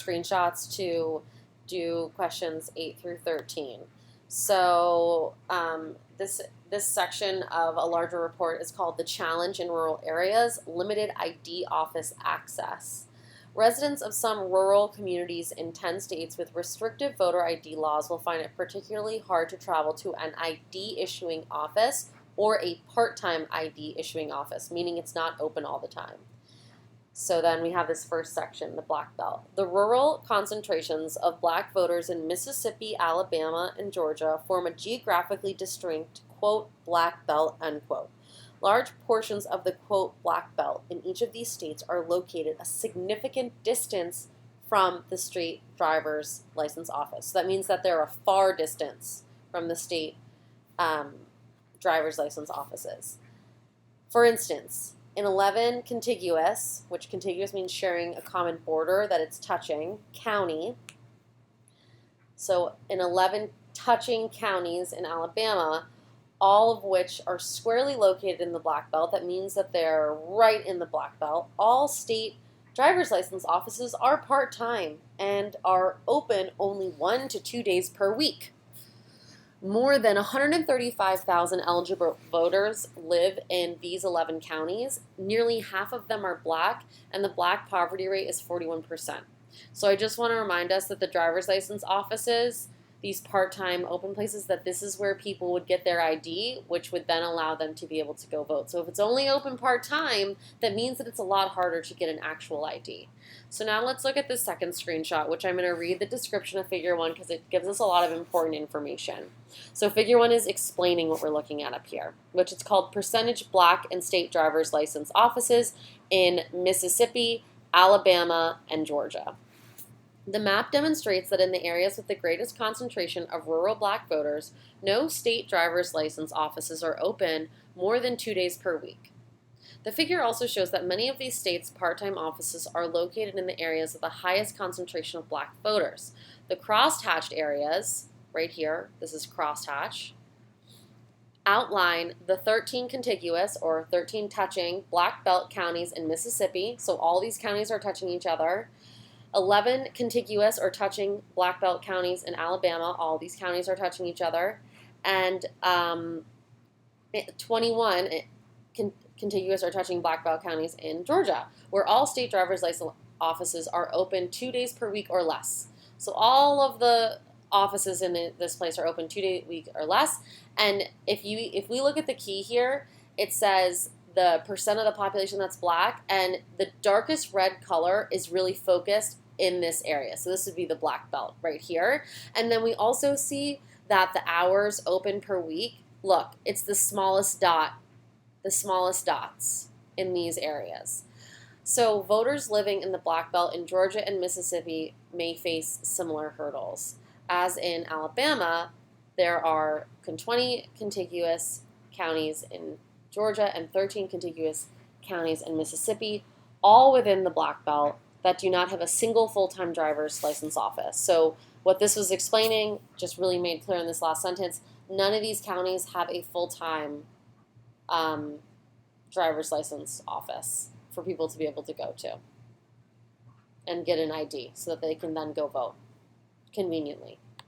screenshots to do questions 8 through 13. So this section of a larger report is called The Challenge in Rural Areas, Limited ID Office Access. Residents of some rural communities in 10 states with restrictive voter ID laws will find it particularly hard to travel to an ID issuing office or a part-time ID issuing office, meaning it's not open all the time. So then we have this first section, the Black Belt. The rural concentrations of black voters in Mississippi, Alabama, and Georgia form a geographically distinct, quote, black belt, unquote. Large portions of the, quote, black belt in each of these states are located a significant distance from the state driver's license office. So that means that they're a far distance from the state driver's license offices. For instance, in 11 contiguous, which contiguous means sharing a common border that it's touching, county. So in 11 touching counties in Alabama, all of which are squarely located in the Black Belt, that means that they're right in the Black Belt, all state driver's license offices are part-time and are open only 1 to 2 days per week. More than 135,000 eligible voters live in these 11 counties. Nearly half of them are black, and the black poverty rate is 41%. So I just want to remind us that the driver's license offices, these part-time open places, that this is where people would get their ID, which would then allow them to be able to go vote. So if it's only open part-time, that means that it's a lot harder to get an actual ID. So now let's look at the second screenshot, which I'm going to read the description of Figure 1 because it gives us a lot of important information. So Figure 1 is explaining what we're looking at up here, which it's called Percentage Black and State Driver's License Offices in Mississippi, Alabama, and Georgia. The map demonstrates that in the areas with the greatest concentration of rural black voters, no state driver's license offices are open more than 2 days per week. The figure also shows that many of these states' part-time offices are located in the areas of the highest concentration of black voters. The crosshatched areas, right here, this is crosshatch, outline the 13 contiguous or 13 touching black belt counties in Mississippi, so all these counties are touching each other. 11 contiguous or touching black belt counties in Alabama, all these counties are touching each other, and 21 contiguous or touching black belt counties in Georgia, where all state driver's license offices are open 2 days per week or less. So all of the offices in this place are open 2 days a week or less. And if we look at the key here, it says the percent of the population that's black, and the darkest red color is really focused in this area. So this would be the black belt right here. And then we also see that the hours open per week, look, it's the smallest dots in these areas. So voters living in the Black Belt in Georgia and Mississippi may face similar hurdles. As in Alabama, there are 20 contiguous counties in Georgia and 13 contiguous counties in Mississippi, all within the Black Belt, that do not have a single full-time driver's license office. So what this was explaining, just really made clear in this last sentence, none of these counties have a full-time driver's license office for people to be able to go to and get an ID so that they can then go vote conveniently.